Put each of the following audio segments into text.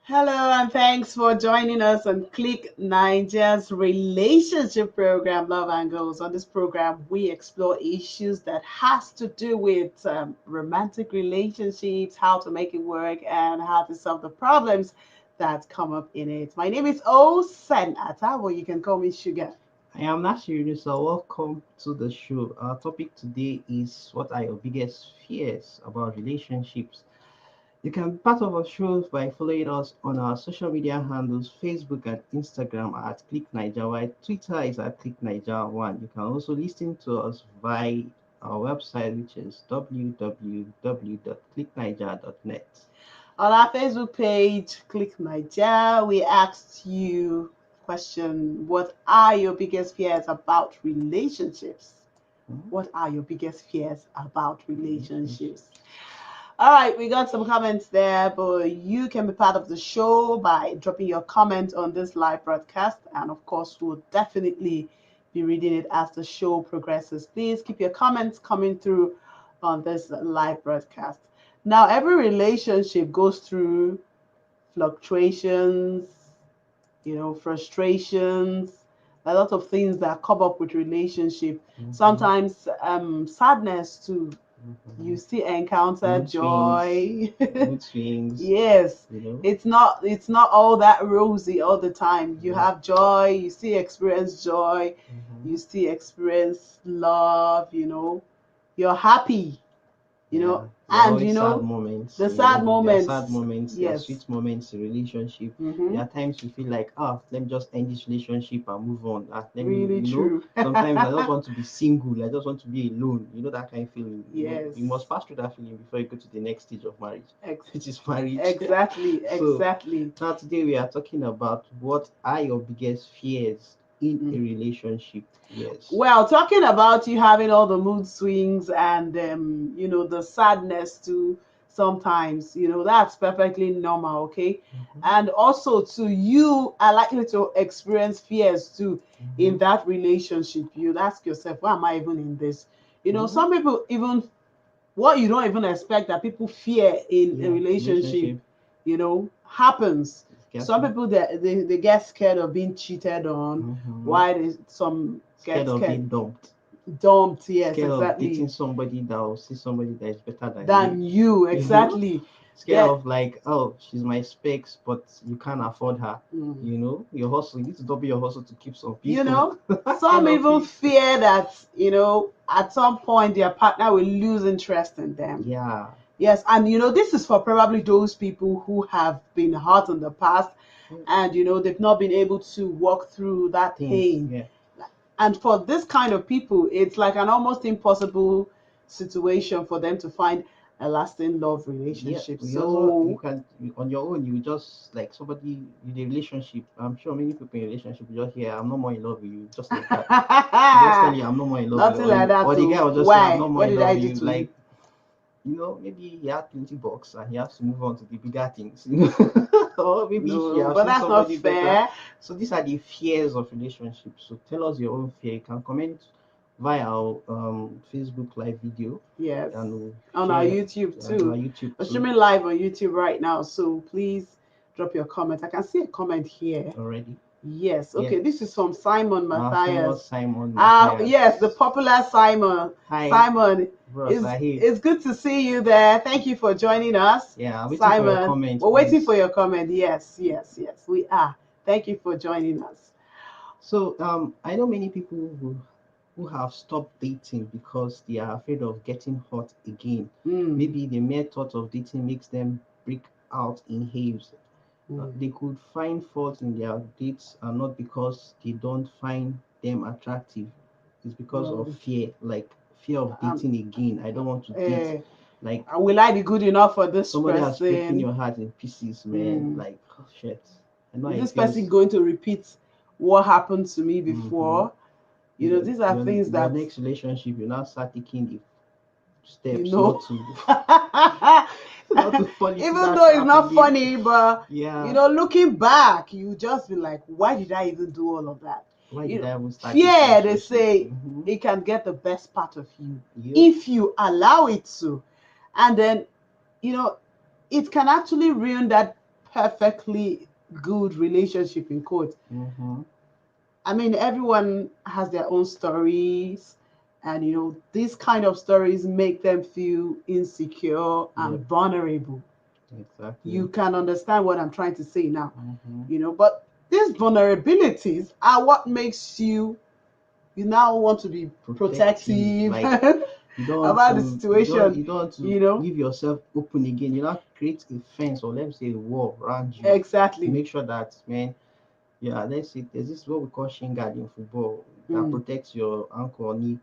Hello, and thanks for joining us on Click Nigeria's relationship program, Love and Goals. On this program, we explore issues that has to do with romantic relationships, how to make it work, and how to solve the problems that come up in it. My name is Osen Atabo. You can call me Sugar. I am Nasir, so welcome to the show. Our topic today is what are your biggest fears about relationships? You can be part of our show by following us on our social media handles, Facebook and Instagram at Click Niger, while Twitter is at Click Niger One. You can also listen to us via our website, which is www.clickniger.net. On our Facebook page, Click Nigeria, we asked you question, what are your biggest fears about relationships? What are your biggest fears about relationships? All right, we got some comments there, but you can be part of the show by dropping your comment on this live broadcast. And of course, we'll definitely be reading it as the show progresses. Please keep your comments coming through on this live broadcast. Now, every relationship goes through fluctuations, frustrations, a lot of things that come up with relationship. Sometimes sadness too. You still encounter Mood joy. Mood swings. Yes, it's not all that rosy all the time. You Yeah. have joy, you still experience joy, you still experience love. You're happy. There are And always sad moments. the You sad know, there are moments. sad moments, there are Yes. sweet moments in relationship. Mm-hmm. There are times you feel like, let me just end this relationship and move on. Let me, Really true. sometimes I just want to be single. I just want to be alone. You know that kind of feeling. Yes. You must pass through that feeling before you go to the next stage of marriage, which is marriage. Exactly. So Exactly. now today we are talking about what are your biggest fears in a Mm. relationship. Yes. Well, talking about you having all the mood swings and the sadness too sometimes, that's perfectly normal, okay? And also to you are likely to experience fears too in that relationship. You ask yourself, why am I even in this? Some people even what you don't even expect that people fear in a relationship, happens. Some people they get scared of being cheated on. Why some Scared get of scared being dumped. dumped, yes, Scared of exactly, dating somebody that will see somebody that is better than than you. you, exactly. Scared Get of like, oh, she's my specs, but you can't afford her. Your hustle, you need to double your hustle to keep some people. Some Kind of even thing. fear that at some point their partner will lose interest in them. Yeah. Yes, and this is for probably those people who have been hurt in the past, and they've not been able to walk through that pain. Yeah. And for this kind of people, it's like an almost impossible situation for them to find a lasting love Yeah, relationship. you So can on your own. You just like somebody in a relationship. I'm sure many people in a relationship will just hear, "I'm not more in love with you," just like that. They just tell you, "I'm not more in love with you," nothing like that. or the guy Too. will just say, "I'm Why? not more What in did love I with do you." to you? Like, maybe he had 20 bucks and he has to move on to the bigger things. Or maybe he No, has but seen that's not somebody better. fair. So these are the fears of relationships. So tell us your own fear. You can comment via our Facebook live video, Yes, and we'll on our share YouTube on our too. YouTube We're too streaming live on YouTube right now, so please drop your comment. I can see a comment here. already. Yes, okay, this is from Simon Our famous Matthias. Simon Matthias. Yes, the popular Simon. Hi, Simon, bro Sahib. it's good to see you there. Thank you for joining us. Yeah, I'm waiting for your Simon, comment, we're waiting for please. your comment. Yes, yes, yes, we are. Thank you for joining us. So I know many people who have stopped dating because they are afraid of getting hurt again. Maybe the mere thought of dating makes them break out in hives. They could find fault in their dates, and not because they don't find them attractive. It's because of fear, like fear of dating again. I don't want to date. Like, will I be good enough for this somebody has broken person? your heart in pieces, man. Like, oh, shit. I know Is how it this person feels. going to repeat what happened to me before. You know, these are things your that, next relationship, you now start taking the you steps know, not to fall into even that though it's trap not again. funny, but Yeah. you know, looking back, you just be like, why did I even do all of that? Why You did know, I even start this fear, they relationship? say, it can get the best part of you Yep. if you allow it to. And then, you know, it can actually ruin that perfectly good relationship, in quotes. I mean, everyone has their own stories, and you know, these kind of stories make them feel insecure and Yep. vulnerable. Exactly. You can understand what I'm trying to say now. You know, but these vulnerabilities are what makes you now want to be protective Like, you don't want about to, the situation. you don't want to You know, leave yourself open again. You not create a fence, or let me say a wall around you to exactly. make sure that, man, yeah, let's say there's this what we call shin guard in football that protects your ankle or knee.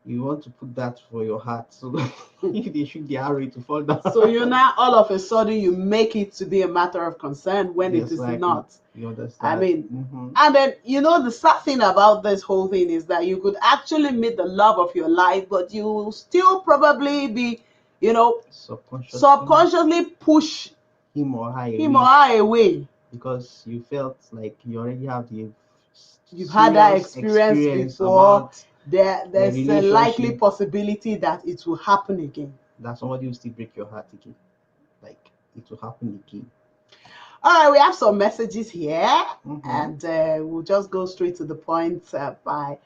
You want to put that for your heart, so if they shoot the arrow to fall down. So you now all of a sudden you make it to be a matter of concern when it is Exactly. not. You understand? I mean, and then you know the sad thing about this whole thing is that you could actually meet the love of your life, but you will still probably be, you know, subconsciously push him or her away because you felt like you already have the you've had that experience before. about There's a likely possibility that it will happen again. That somebody will still break your heart again. Like, it will happen again. All right, we have some messages here, and we'll just go straight to the point by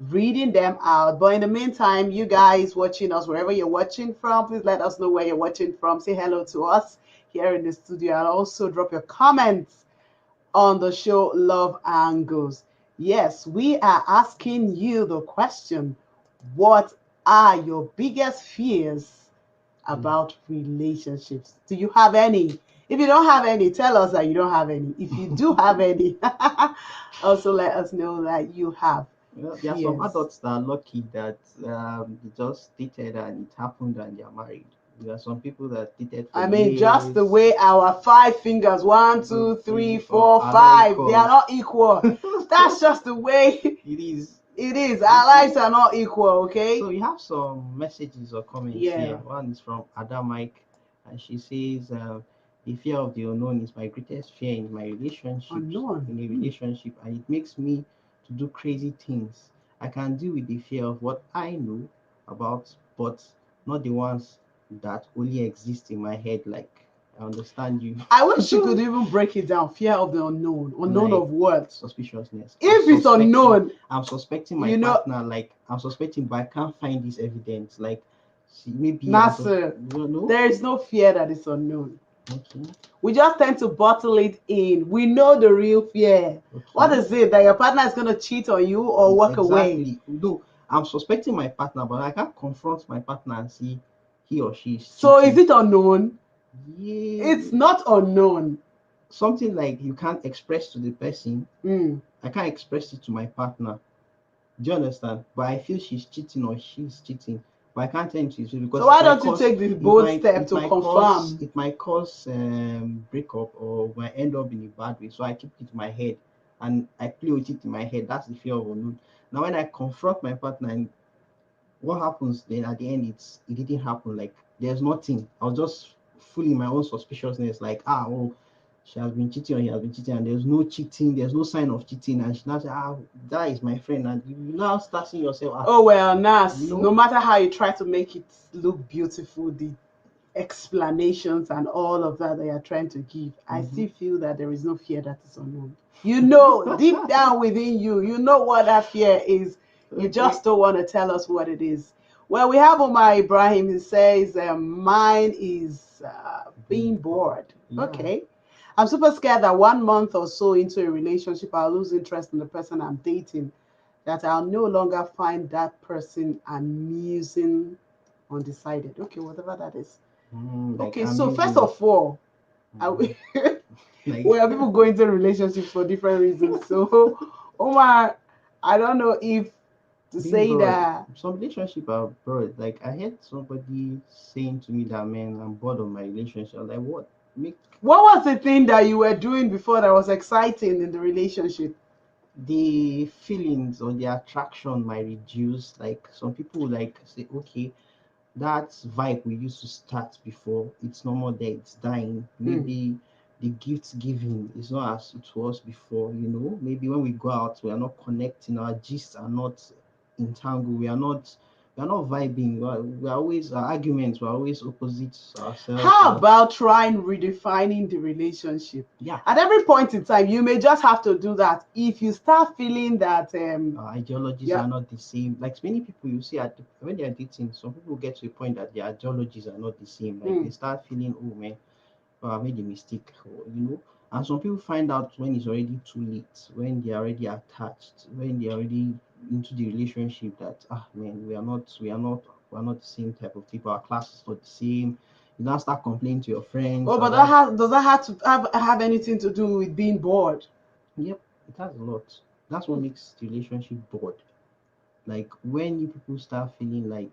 reading them out. But in the meantime, you guys watching us, wherever you're watching from, please let us know where you're watching from. Say hello to us here in the studio, and also drop your comments on the show Love Angles. Yes, we are asking you the question, what are your biggest fears about relationships? Do you have any? If you don't have any, tell us that you don't have any. If you do have any, also let us know that you have. There are some adults that are lucky that they just dated and it happened and they are married. There are some people that dated for years. Just the way our 5 fingers, 1, 2, 3, 4, 5, they are not equal. That's just the way it is. It is. Our lives are not equal, okay? So we have some messages or comments here. One is from Ada Mike, and she says, the fear of the unknown is my greatest fear in my relationship. In a relationship, and it makes me to do crazy things. I can deal with the fear of what I know about, but not the ones that only exist in my head. Like, I understand you. I wish you could even break it down. Fear of the unknown. Unknown of what? Suspiciousness. If it's unknown, I'm suspecting my partner. Like, I'm suspecting, but I can't find this evidence. Like, maybe. Nasser, there is no fear that is unknown. Okay. We just tend to bottle it in. We know the real fear. Okay. What is it? That your partner is going to cheat on you or walk away? No, I'm suspecting my partner, but I can't confront my partner and see he or she is cheating. So is it unknown? Yeah. It's not unknown. Something like you can't express to the person. I can't express it to my partner. Do you understand? But I feel she's cheating or she's cheating. But I can't tell him she's cheating because. So why don't you take the bold step to confirm? It might cause breakup or might end up in a bad way. So I keep it in my head and I play with it in my head. That's the fear of unknown. Now when I confront my partner, and what happens then at the end, it didn't happen. Like, there's nothing. I was just fully in my own suspiciousness. Like, she has been cheating or he has been cheating, and there's no cheating, there's no sign of cheating, and she now says, that is my friend, and you now start seeing yourself. Oh well, Nas, no matter how you try to make it look beautiful, the explanations and all of that you're trying to give, I still feel that there is no fear that is unknown. You know, deep down within you, you know what that fear is. You just don't want to tell us what it is. Well, we have Omar Ibrahim. He says, mine is being bored. Yeah. Okay. I'm super scared that 1 month or so into a relationship, I'll lose interest in the person I'm dating, that I'll no longer find that person amusing, undecided. Okay, whatever that is. Okay, so first of all, well, people go into relationships for different reasons. So, Omar, I don't know if to say that some relationship are broad. Like, I heard somebody saying to me that, man, I'm bored of my relationship. I was like, what? What was the thing that you were doing before that was exciting in the relationship? the feelings or the attraction might reduce. Like some people like say, okay, that vibe we used to start before, it's no more there, it's dying. Maybe the gift giving is not as it was before, maybe when we go out we are not connecting, our gists are not entangled, we are not vibing, we are always our arguments, we're always opposites ourselves. How about trying redefining the relationship? Yeah. At every point in time, you may just have to do that. If you start feeling that ideologies are not the same, like many people you see when they are dating, some people get to a point that their ideologies are not the same. Like they start feeling, oh man, I made a mistake, and some people find out when it's already too late, when they're already attached, when they're already into the relationship, that man, we're not the same type of people, our class is not the same. You now start complaining to your friends. Oh, but does that have to have anything to do with being bored? Yep, it has a lot. That's what makes the relationship bored. Like when you people start feeling like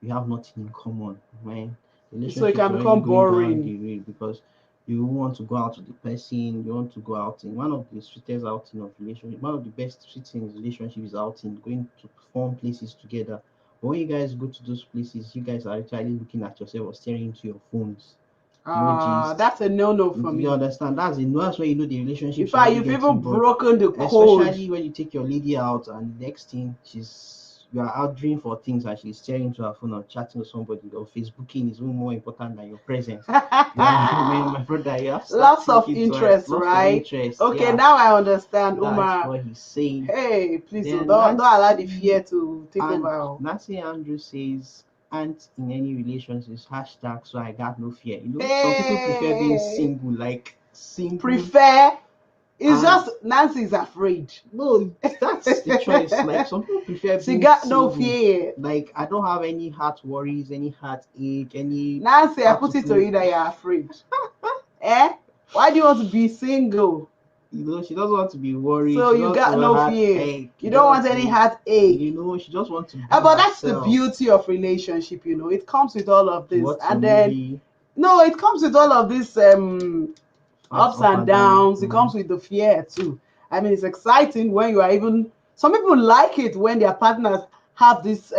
you have nothing in common, man, the So it relationship can is become already going down boring. the rail, because you want to go out with the person, you want to go out in one of the sweetest outing of relationship, one of the best sweet in relationship is outing, going to perform places together. But when you guys go to those places, you guys are actually looking at yourself or staring into your phones. That's a no-no for me. You understand? That's where you know the relationship. In fact, you've even broken the code. Especially code. when you take your lady out and the next thing you are out doing for things and she's staring into her phone or chatting with somebody, or Facebooking is even more important than your presence. My brother, you have lots of interest, right? Okay, yeah. Now I understand, Umar. That's what he's saying. Hey, please don't allow the fear to take over. Nancy Andrew says, "Aren't in any relationships, hashtag so I got no fear." Some people prefer being single, like single. Prefer? It's just Nancy is afraid. No, that's the choice. Like some people prefer she got single. No fear. Like I don't have any heart worries, any heartache, any. Nancy, I put it to you that you're afraid. Why do you want to be single? She doesn't want to be worried. So you got no fear. You don't want any heartache. She just wants to. But that's the beauty of relationship. It comes with all of this, and then no, it comes with all of this ups and downs. It comes with the fear too. I mean, it's exciting when you are even. Some people like it when their partners have this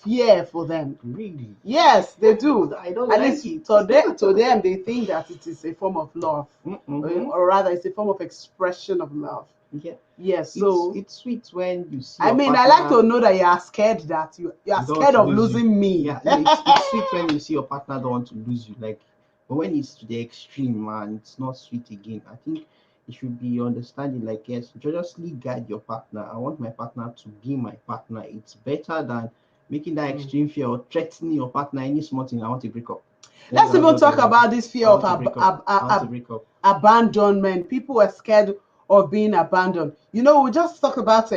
fear for them. Really? Yes, they do. I don't like it. To them, they think that it is a form of love, or rather, it's a form of expression of love. Yeah. Yes. So it's sweet when you see. I mean, I like to know that you are scared that you are scared of losing me. Yeah, it's sweet when you see your partner don't want to lose you. Like, but when it's to the extreme, man, it's not sweet again. I think it should be understanding, like, yes, judiciously guide your partner. I want my partner to be my partner. It's better than making that extreme fear or threatening your partner any small thing. I want to break up. Let's even talk about this fear of abandonment. People are scared of being abandoned. We just talked about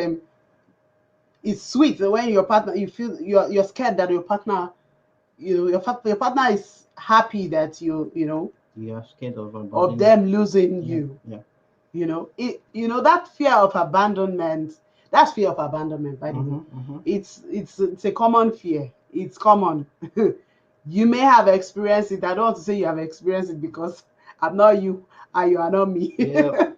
it's sweet when your partner, you feel you're scared that your partner, your partner is happy that you are scared of them losing you. Yeah. That fear of abandonment. That's fear of abandonment, by the way. It's a common fear. It's common. You may have experienced it. I don't want to say you have experienced it because I'm not you and you are not me. Yeah.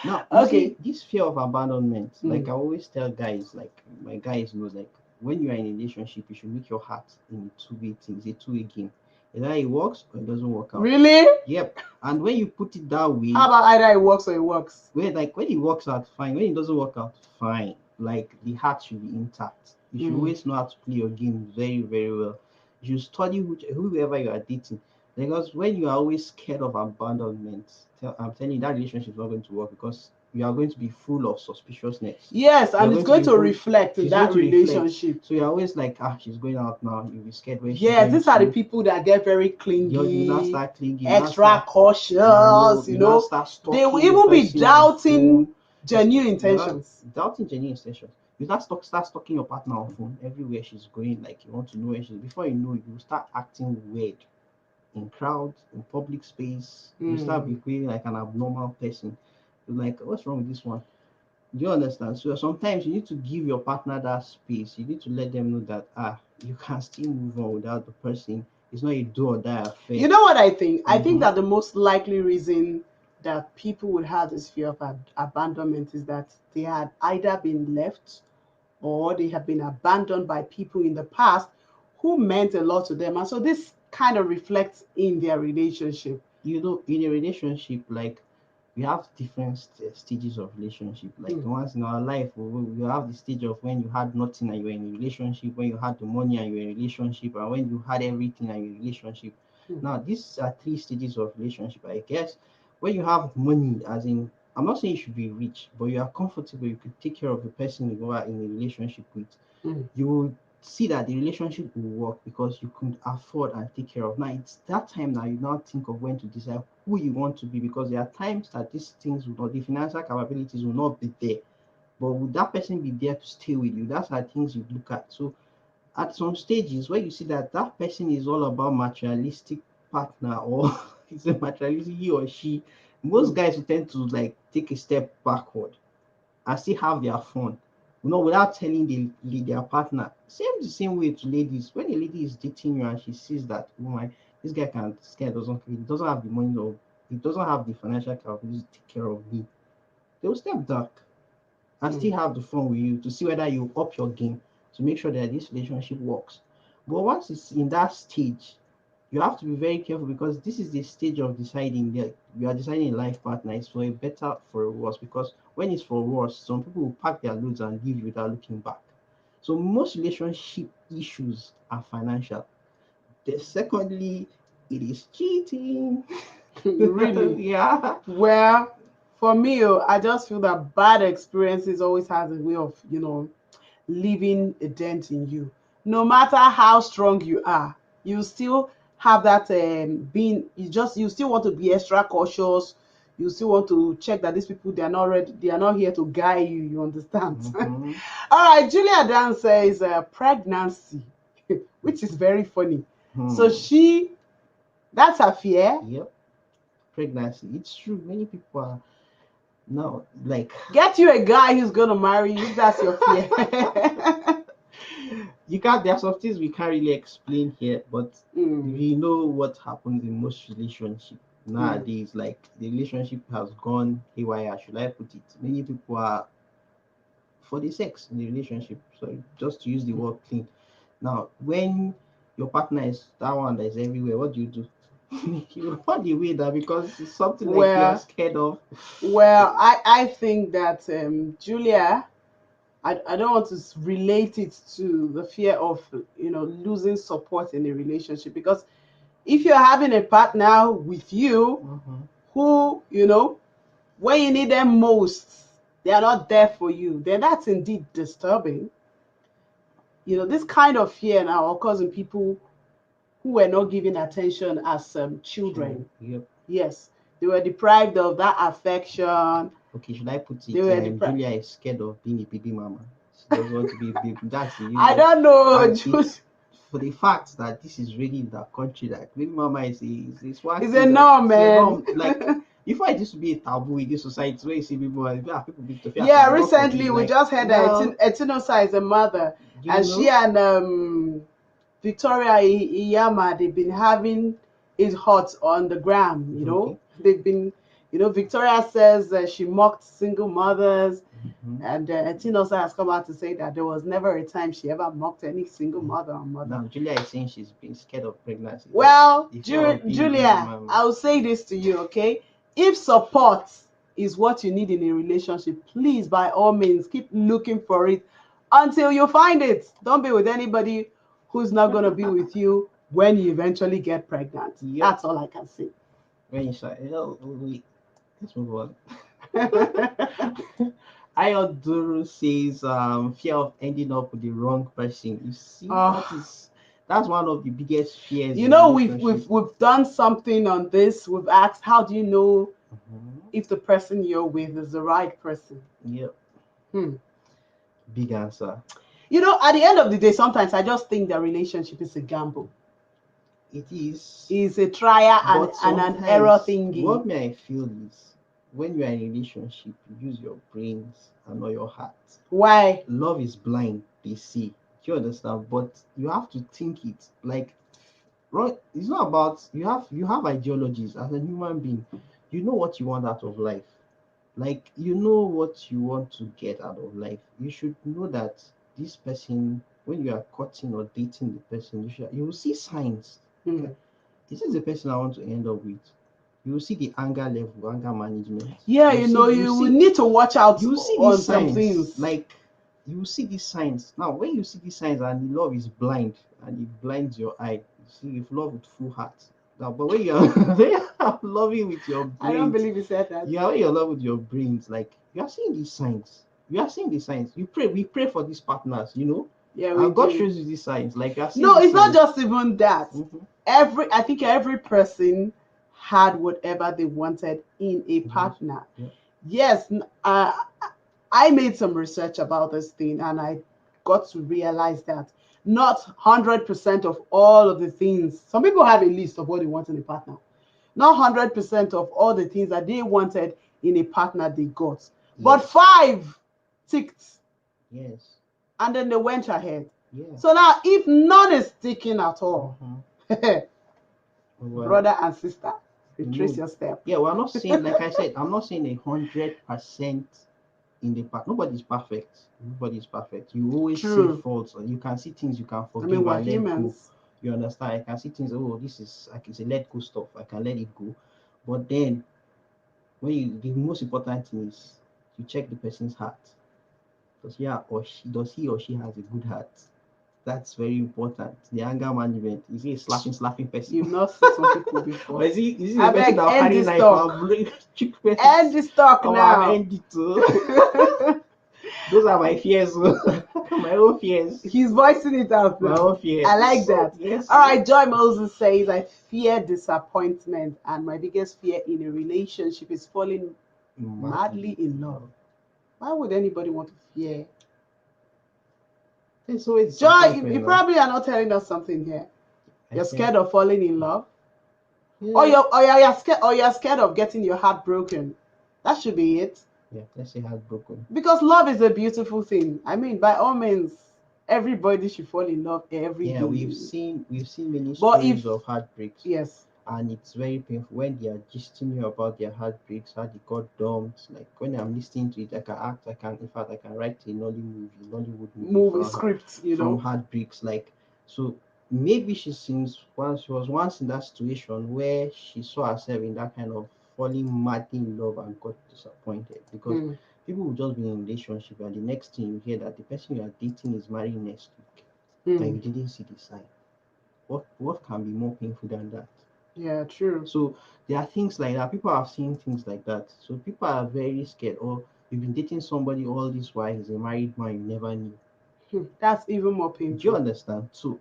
Now, okay. This fear of abandonment, like I always tell guys, like my guys know, like when you are in a relationship, you should make your heart in two-way things, a two-way game. Either it works or it doesn't work out. Really? Yep. And when you put it that way, how about either it works or it works? When it works out, fine. When it doesn't work out, fine. Like the heart should be intact. You should always know how to play your game very, very well. You should study whoever you are dating. Because when you are always scared of abandonment, I'm telling you that relationship is not going to work, because you are going to be full of suspiciousness. Yes, and it's going to reflect in that relationship. So you're always like, she's going out now. You'll be scared when she's going. These are the people that get very clingy. You now start clinging, extra cautious. They will even be doubting genuine intentions. Doubting genuine intentions. You start stalking your partner on phone everywhere she's going. Like you want to know where she's. Before you know, you start acting weird in crowds, in public space. You start behaving like an abnormal person. You're like, what's wrong with this one? Do you understand? So sometimes you need to give your partner that space. You need to let them know that you can still move on without the person. It's not a do or die affair. You know what I think? I think that the most likely reason that people would have this fear of abandonment is that they had either been left or they have been abandoned by people in the past who meant a lot to them. And so this kind of reflects in their relationship. In a relationship, like we have different stages of relationship. Like the ones in our life, we have the stage of when you had nothing and you were in a relationship, when you had the money and you were in a relationship, and when you had everything and you're in a relationship. Now, these are three stages of relationship. I guess when you have money, as in, I'm not saying you should be rich, but you are comfortable, you could take care of the person you are in a relationship with. You will see that the relationship will work because you could afford and take care of. Now it's that time now you now think of when to decide who you want to be, because there are times that these things will not, the financial capabilities will not be there, but would that person be there to stay with you? That's the things you look at. So at some stages where you see that that person is all about materialistic partner, or is a materialistic, he or she, most guys will tend to like take a step backward and still have their fun, without telling their partner. The same way to ladies. When a lady is dating you and she sees that, oh my, this guy doesn't have the money, or he doesn't have the financial capability to take care of me, they will step back and still have the fun with you to see whether you up your game to make sure that this relationship works. But once it's in that stage, you have to be very careful, because this is the stage of deciding that you are deciding a life partner is for a better, for a worse. Because when it's for worse, some people will pack their loads and leave you without looking back. So most relationship issues are financial. Secondly, it is cheating. Really? Yeah. Well, for me, I just feel that bad experiences always has a way of, leaving a dent in you. No matter how strong you are, you still have that being. You still want to be extra cautious. You still want to check that these people, they are not ready. They are not here to guide you. You understand? All right. Julia Dan says pregnancy, which is very funny. So that's her fear. Yep. Pregnancy. It's true. Many people are now like, get you a guy who's gonna marry you if that's your fear. there are some things we can't really explain here, but we know what happens in most relationships nowadays. Like the relationship has gone haywire, should I put it. Many people are for the sex in the relationship. So just to use the word clean. Now, when your partner is that one that is everywhere, what do you do? You run away that, because it's something like you are scared of. Well, I think that Julia, I don't want to relate it to the fear of losing support in a relationship, because if you're having a partner with you who when you need them most, they are not there for you, then that's indeed disturbing. This kind of fear now occurs in people who were not given attention as children. Yep. Yes, they were deprived of that affection. Okay, should I put it? Julia is scared of being a baby mama. She doesn't want to be a baby. That's the I don't know. For the fact that this is really in that country, that baby mama is one. It's a norm, man. Like before, it used to be a taboo in this society where you see people being yeah, recently we just heard that Etinosa is a mother, and she and Victoria Iyama, they've been having it hot on the gram. They've been, Victoria says that she mocked single mothers, and Etinosa has come out to say that there was never a time she ever mocked any single mother or mother. Now Julia is saying she's been scared of pregnancy. Well, Julia, I'll say this to you, okay? If support is what you need in a relationship, please, by all means, keep looking for it until you find it. Don't be with anybody who's not going to be with you when you eventually get pregnant. Yep. That's all I can say. When you say, let's move on. Ayoduru says, fear of ending up with the wrong person. You see, that's one of the biggest fears. We've done something on this. We've asked, how do you know if the person you're with is the right person? Yep. Big answer. At the end of the day, sometimes I just think the relationship is a gamble. It is. It's a trial and an error thingy. What may I feel is, when you're in a relationship, you use your brains and not your heart. Why? Love is blind, they say. Do you understand? But you have to think it. Like, it's not about, you have ideologies as a human being. you know what you want out of life. Like, you know what you want to get out of life. You should know that this person, when you are courting or dating the person, you will see signs. Mm. This is the person I want to end up with. You will see the anger level, anger management. Yeah, You you need to watch out you see on these some signs. things. Like, you see these signs. Now, when you see these signs and the love is blind and it blinds your eye, you see you love with full heart. Now, but when you're loving with your brains, I don't believe you said that. when you're love with your brains, like, you are seeing these signs. You are seeing these signs. We pray for these partners, Yeah, we and God do. shows you these signs. Like, you are seeing No, these it's not signs. just even that. Mhm. I think every person had whatever they wanted in a partner. Yeah. Yes, I made some research about this thing and I got to realize that not 100% of all of the things, some people have a list of what they want in a partner. Not 100% of all the things that they wanted in a partner they got. But Yes. 5 ticked. Yes. And then they went ahead. Yeah. So now, if none is sticking at all, Well, brother and sister, retrace your step. yeah, we're not saying, like I said, I'm not saying 100% in the part. Nobody's perfect. Nobody's perfect. You always True. see faults, or you can see things you can forgive we're and let go. humans. You understand? I can see things. Oh, this is, I can say, let go stuff. I can let it go. But then, the most important thing is you check the person's heart. Does he or she has a good heart? That's very important. The anger management. Is he a slapping person? You've not seen some people before. Or is he the I person beg, that will end carry this knife talk. and End this talk Oh, now. I'll end it too. Those are my fears. My own fears. He's voicing it out My now. own fears. I like that. Yes. All right, Joy Moses says, I fear disappointment, and my biggest fear in a relationship is falling madly in love. Why would anybody want to fear? So it's Joy, you probably are not telling us something here. You're scared of falling in love, or you're scared of getting your heart broken. That should be it. Yeah, let's say heartbroken. Because love is a beautiful thing. I mean, by all means, everybody should fall in love every day. Yeah, we've seen many stories of heartbreaks. Yes. And it's very painful when they are gisting you about their heartbreaks, how they got dumped. Like, when I'm listening to it, in fact, I can write a Nollywood movie script, from heartbreaks. Like, so maybe she was once in that situation where she saw herself in that kind of falling madly in love and got disappointed, because people will just be in a relationship and the next thing you hear that the person you are dating is marrying next week, and you didn't see the sign. What can be more painful than that? Yeah, true. So there are things like that. People have seen things like that. So people are very scared. Or you've been dating somebody all this while, he's a married man, you never knew. That's even more painful. Do you understand? So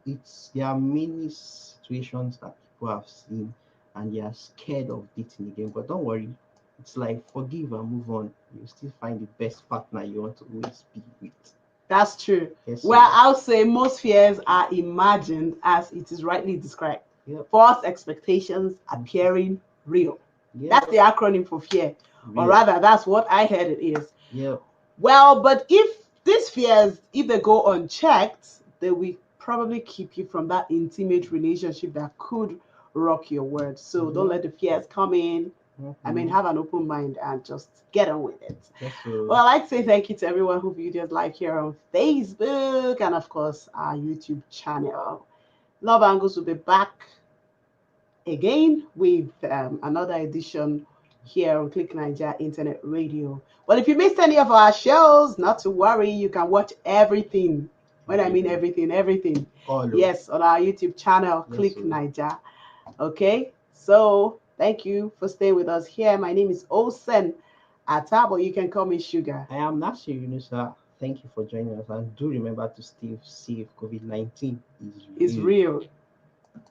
there are many situations that people have seen and they are scared of dating again. But don't worry, it's like forgive and move on. You still find the best partner you want to always be with. That's true. Yes, well, I'll say most fears are imagined as it is rightly described. Yep. False expectations appearing real. Yep. That's the acronym for fear. Or rather, that's what I heard it is. Yeah. Well, but if these fears, if they go unchecked, they will probably keep you from that intimate relationship that could rock your world. So don't let the fears come in. I mean, have an open mind and just get on with it. Well, I'd like to say thank you to everyone who viewed us live here on Facebook and, of course, our YouTube channel. Love Angles will be back again with another edition here on Click Nigeria Internet Radio. Well, if you missed any of our shows, not to worry, you can watch everything. When I mean everything. Yes, on our YouTube channel, Click Nigeria. Okay, so thank you for staying with us here. My name is Osen Atabo. You can call me Sugar. I am Nasir Yunusa. Thank you for joining us, and do remember to stay safe. COVID-19 is real.